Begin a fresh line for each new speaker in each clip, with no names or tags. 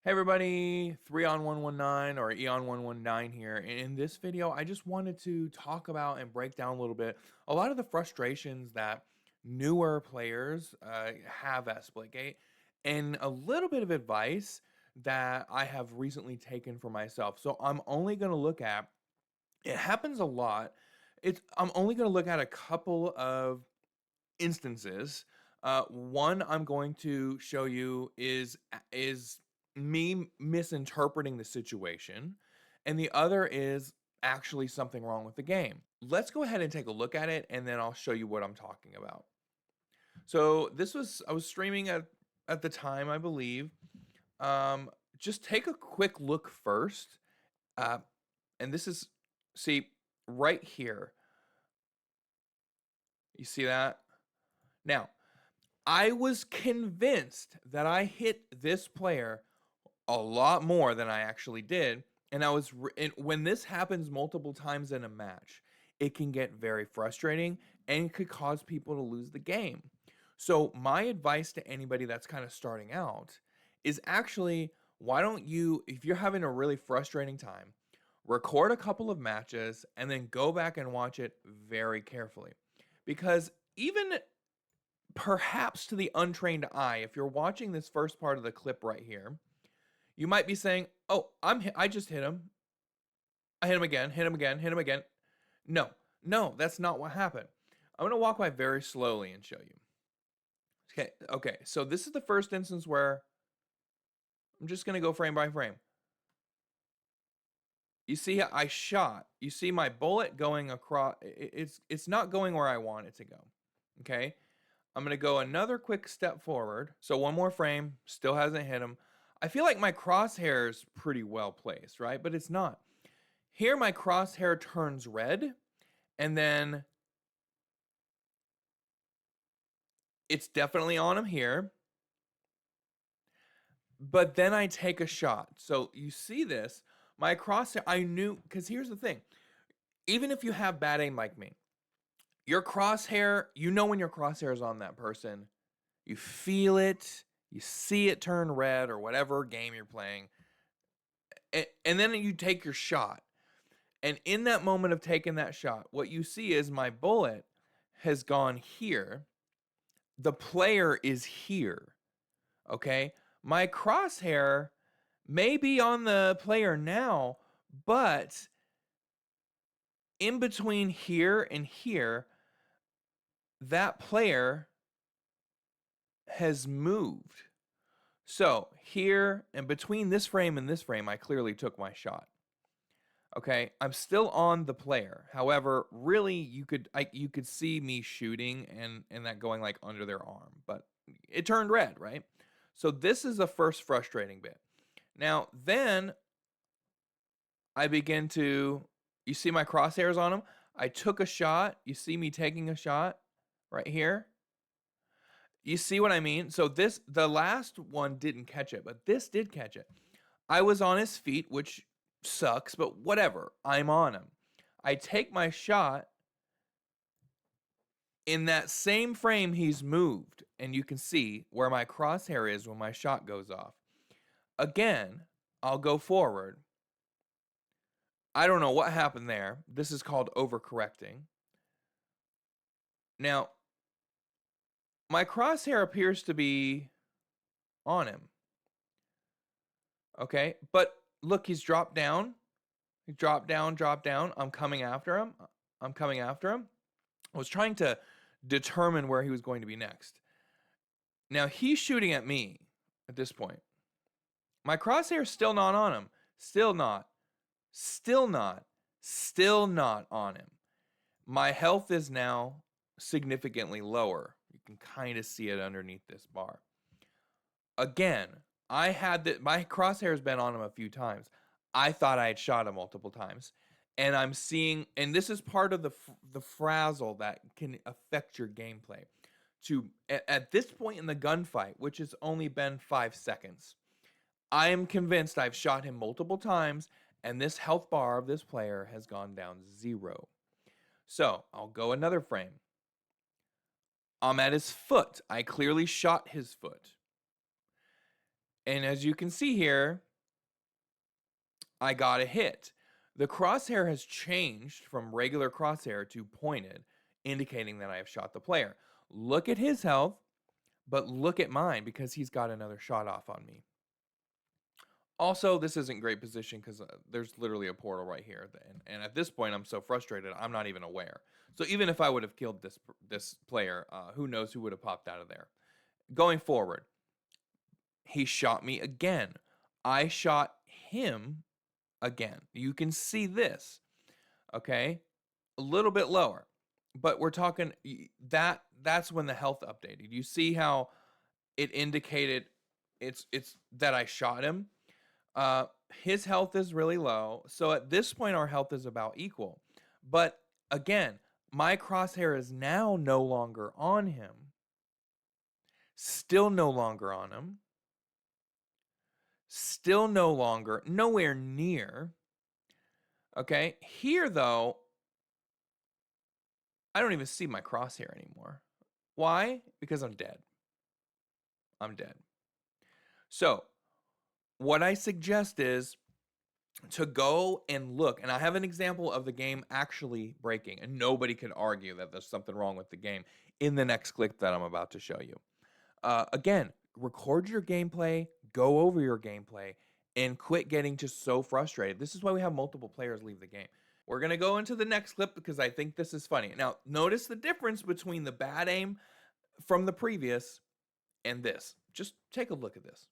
Hey everybody, 3on119 or Eon119 here. And in this video, I just wanted to talk about and break down a little bit a lot of the frustrations that newer players have at Splitgate and a little bit of advice that I have recently taken for myself. So I'm only going to look at it happens a lot. I'm only going to look at a couple of instances. One I'm going to show you is me misinterpreting the situation, and the other is actually something wrong with the game. Let's go ahead and take a look at it, and then I'll show you what I'm talking about. So I was streaming at the time, I believe. Um, just take a quick look first, uh, and this is see right here. You see that now? I was convinced that I hit this player a lot more than I actually did, and and when this happens multiple times in a match, it can get very frustrating and could cause people to lose the game. So my advice to anybody that's kind of starting out is actually, why don't you, if you're having a really frustrating time, record a couple of matches and then go back and watch it very carefully. Because even perhaps to the untrained eye, if you're watching this first part of the clip right here, you might be saying, "Oh, I just hit him. I hit him again, hit him again, hit him again." No, no, that's not what happened. I'm gonna walk by very slowly and show you. Okay. So this is the first instance where I'm just gonna go frame by frame. You see, I shot. You see my bullet going across. It's not going where I want it to go. Okay. I'm gonna go another quick step forward. So one more frame, still hasn't hit him. I feel like my crosshair's pretty well placed, right? But it's not. Here my crosshair turns red, and then it's definitely on him here. But then I take a shot. So you see this, my crosshair, I knew, because here's the thing. Even if you have bad aim like me, your crosshair, you know when your crosshair is on that person, you feel it, you see it turn red or whatever game you're playing, and then you take your shot. And in that moment of taking that shot, what you see is my bullet has gone here. The player is here. Okay. My crosshair may be on the player now, but in between here and here, that player has moved. So here and between this frame and this frame, I clearly took my shot. Okay, I'm still on the player. However, really, you could see me shooting and that going like under their arm, but it turned red, right? So this is the first frustrating bit. Now then, I begin to, you see my crosshairs on him. I took a shot. You see me taking a shot right here. You see what I mean? So the last one didn't catch it, but this did catch it. I was on his feet, which sucks, but whatever. I'm on him. I take my shot. In that same frame, he's moved, and you can see where my crosshair is when my shot goes off. Again, I'll go forward. I don't know what happened there. This is called overcorrecting. Now, my crosshair appears to be on him. Okay, but look, he's dropped down. He dropped down, dropped down. I'm coming after him. I'm coming after him. I was trying to determine where he was going to be next. Now he's shooting at me at this point. My crosshair's still not on him. Still not. Still not. Still not on him. My health is now significantly lower. You can kind of see it underneath this bar. Again, I had that my crosshair's been on him a few times. I thought I had shot him multiple times. And I'm seeing, and this is part of the frazzle that can affect your gameplay. At this point in the gunfight, which has only been 5 seconds, I am convinced I've shot him multiple times, and this health bar of this player has gone down 0. So I'll go another frame. I'm at his foot. I clearly shot his foot. And as you can see here, I got a hit. The crosshair has changed from regular crosshair to pointed, indicating that I have shot the player. Look at his health, but look at mine because he's got another shot off on me. Also, this isn't great position because there's literally a portal right here. And at this point, I'm so frustrated, I'm not even aware. So even if I would have killed this player, who knows who would have popped out of there. Going forward, he shot me again. I shot him again. You can see this, okay? A little bit lower. But we're talking that's when the health updated. You see how it indicated it's that I shot him. His health is really low. So at this point, our health is about equal. But again, my crosshair is now no longer on him. Still no longer on him. Still nowhere near. Okay. Here, though, I don't even see my crosshair anymore. Why? Because I'm dead. I'm dead. So what I suggest is to go and look, and I have an example of the game actually breaking, and nobody could argue that there's something wrong with the game in the next clip that I'm about to show you. Again, record your gameplay, go over your gameplay, and quit getting just so frustrated. This is why we have multiple players leave the game. We're going to go into the next clip because I think this is funny. Now, notice the difference between the bad aim from the previous and this. Just take a look at this.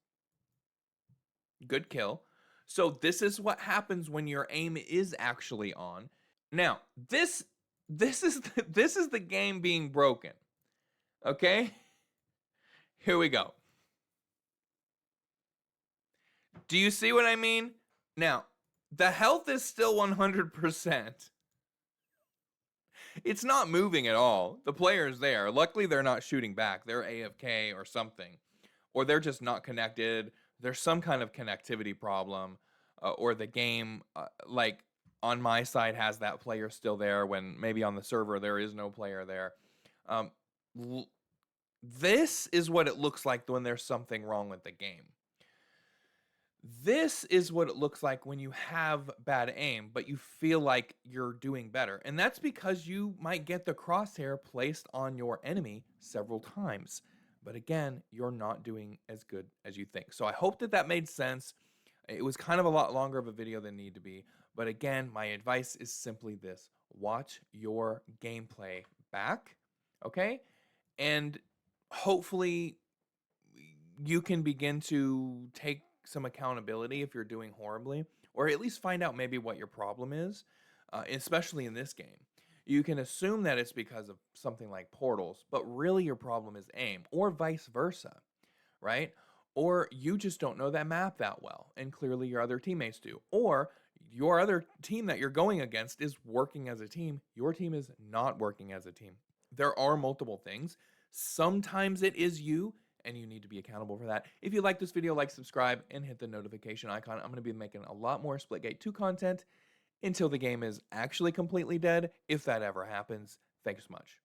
Good kill. So this is what happens when your aim is actually on. Now, this is the game being broken. Okay? Here we go. Do you see what I mean? Now, the health is still 100%. It's not moving at all. The player is there. Luckily, they're not shooting back. They're AFK or something. Or they're just not connected. There's some kind of connectivity problem. Or the game, like on my side, has that player still there when maybe on the server there is no player there. This is what it looks like when there's something wrong with the game. This is what it looks like when you have bad aim, but you feel like you're doing better. And that's because you might get the crosshair placed on your enemy several times. But again, you're not doing as good as you think. So I hope that that made sense. It was kind of a lot longer of a video than it needed to be. But again, my advice is simply this. Watch your gameplay back, okay? And hopefully you can begin to take some accountability if you're doing horribly, or at least find out maybe what your problem is, especially in this game. You can assume that it's because of something like portals, but really your problem is aim, or vice versa, right? Or you just don't know that map that well, and clearly your other teammates do. Or your other team that you're going against is working as a team. Your team is not working as a team. There are multiple things. Sometimes it is you, and you need to be accountable for that. If you like this video, like, subscribe, and hit the notification icon. I'm going to be making a lot more Splitgate 2 content until the game is actually completely dead, if that ever happens. Thanks so much.